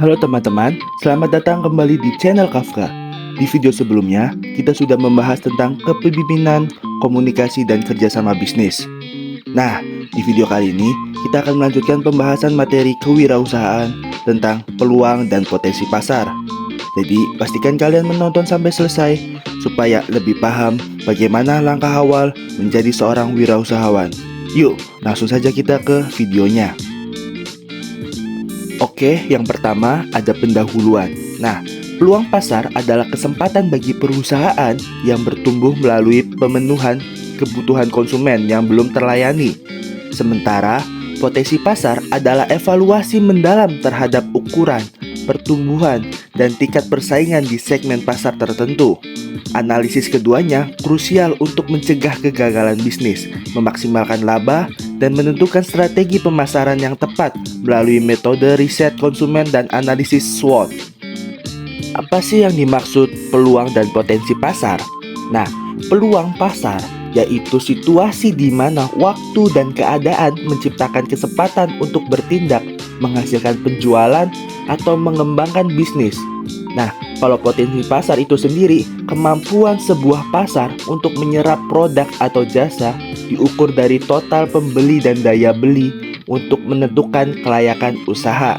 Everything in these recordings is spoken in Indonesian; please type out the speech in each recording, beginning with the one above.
Halo teman-teman, selamat datang kembali di channel Kafka. Di video sebelumnya, kita sudah membahas tentang kepemimpinan, komunikasi, dan kerjasama bisnis. Nah, di video kali ini, kita akan melanjutkan pembahasan materi kewirausahaan tentang peluang dan potensi pasar. Jadi, pastikan kalian menonton sampai selesai, supaya lebih paham bagaimana langkah awal menjadi seorang wirausahawan. Yuk, langsung saja kita ke videonya. Oke, yang pertama ada pendahuluan. Nah, peluang pasar adalah kesempatan bagi perusahaan yang bertumbuh melalui pemenuhan kebutuhan konsumen yang belum terlayani. Sementara, potensi pasar adalah evaluasi mendalam terhadap ukuran, pertumbuhan, dan tingkat persaingan di segmen pasar tertentu. Analisis keduanya krusial untuk mencegah kegagalan bisnis, memaksimalkan laba, dan menentukan strategi pemasaran yang tepat melalui metode riset konsumen dan analisis SWOT. Apa sih yang dimaksud peluang dan potensi pasar? Nah, peluang pasar yaitu situasi di mana waktu dan keadaan menciptakan kesempatan untuk bertindak, menghasilkan penjualan, atau mengembangkan bisnis. Nah, kalau potensi pasar itu sendiri, kemampuan sebuah pasar untuk menyerap produk atau jasa diukur dari total pembeli dan daya beli untuk menentukan kelayakan usaha.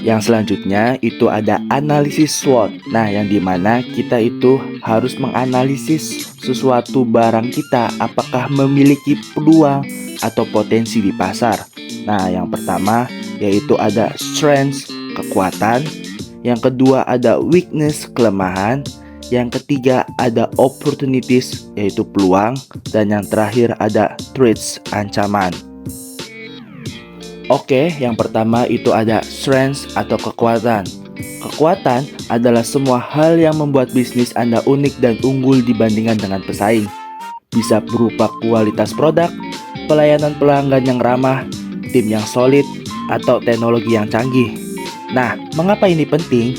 Yang selanjutnya itu ada analisis SWOT. Nah, yang dimana kita itu harus menganalisis sesuatu barang kita apakah memiliki peluang atau potensi di pasar. Nah, yang pertama yaitu ada strengths, kekuatan. Yang kedua ada weakness, kelemahan. Yang ketiga ada opportunities, yaitu peluang. Dan yang terakhir ada threats, ancaman. Oke, yang pertama itu ada strengths atau kekuatan. Kekuatan adalah semua hal yang membuat bisnis Anda unik dan unggul dibandingkan dengan pesaing. Bisa berupa kualitas produk, pelayanan pelanggan yang ramah, tim yang solid, atau teknologi yang canggih. Nah, mengapa ini penting?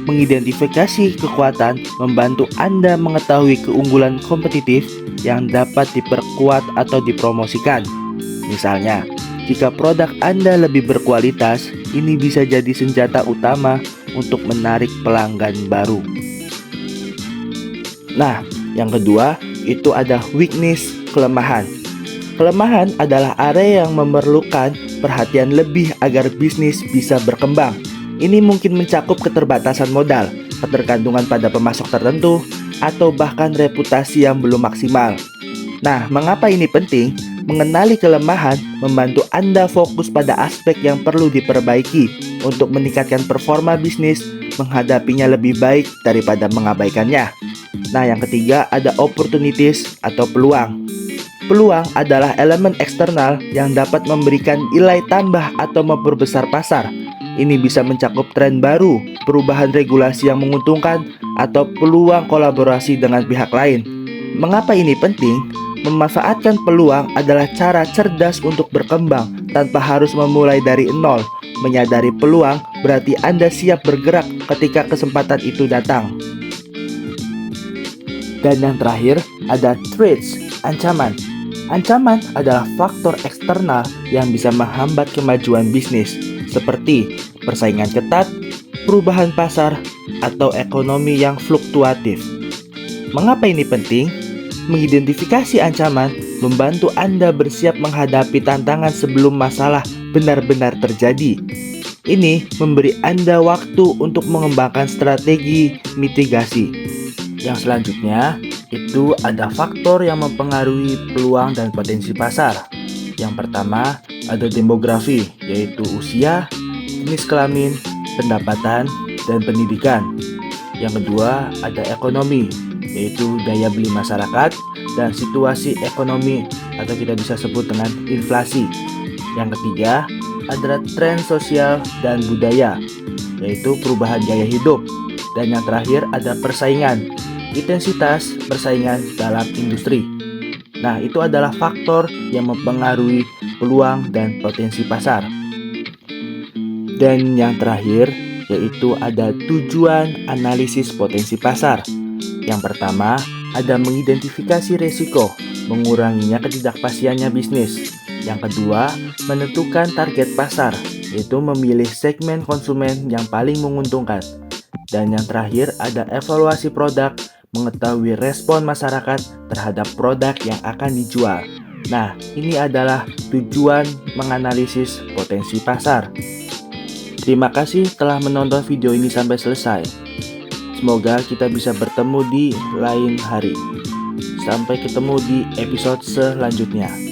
Mengidentifikasi kekuatan membantu Anda mengetahui keunggulan kompetitif yang dapat diperkuat atau dipromosikan. Misalnya, jika produk Anda lebih berkualitas, ini bisa jadi senjata utama untuk menarik pelanggan baru. Nah, yang kedua, itu ada weakness, kelemahan. Kelemahan adalah area yang memerlukan perhatian lebih agar bisnis bisa berkembang. Ini mungkin mencakup keterbatasan modal, ketergantungan pada pemasok tertentu, atau bahkan reputasi yang belum maksimal. Nah, mengapa ini penting? Mengenali kelemahan membantu Anda fokus pada aspek yang perlu diperbaiki untuk meningkatkan performa bisnis, menghadapinya lebih baik daripada mengabaikannya. Nah, yang ketiga ada opportunities atau peluang. Peluang adalah elemen eksternal yang dapat memberikan nilai tambah atau memperbesar pasar. Ini bisa mencakup tren baru, perubahan regulasi yang menguntungkan, atau peluang kolaborasi dengan pihak lain. Mengapa ini penting? Memanfaatkan peluang adalah cara cerdas untuk berkembang tanpa harus memulai dari nol. Menyadari peluang berarti Anda siap bergerak ketika kesempatan itu datang. Dan yang terakhir ada threats, ancaman. Ancaman adalah faktor eksternal yang bisa menghambat kemajuan bisnis, seperti persaingan ketat, perubahan pasar, atau ekonomi yang fluktuatif. Mengapa ini penting? Mengidentifikasi ancaman membantu Anda bersiap menghadapi tantangan sebelum masalah benar-benar terjadi. Ini memberi Anda waktu untuk mengembangkan strategi mitigasi. Yang selanjutnya, itu ada faktor yang mempengaruhi peluang dan potensi pasar. Yang pertama, ada demografi, yaitu usia, jenis kelamin, pendapatan, dan pendidikan. Yang kedua, ada ekonomi, yaitu daya beli masyarakat dan situasi ekonomi atau kita bisa sebut dengan inflasi. Yang ketiga, ada tren sosial dan budaya, yaitu perubahan gaya hidup. Dan yang terakhir ada persaingan, intensitas persaingan dalam industri. Nah, itu adalah faktor yang mempengaruhi peluang dan potensi pasar. Dan yang terakhir yaitu ada tujuan analisis potensi pasar. Yang pertama, ada mengidentifikasi risiko, menguranginya ketidakpastiannya bisnis. Yang kedua, menentukan target pasar. yaitu memilih segmen konsumen yang paling menguntungkan. Dan yang terakhir ada evaluasi produk, mengetahui respon masyarakat terhadap produk yang akan dijual. Nah, ini adalah tujuan menganalisis potensi pasar. Terima kasih telah menonton video ini sampai selesai. Semoga kita bisa bertemu di lain hari. Sampai ketemu di episode selanjutnya.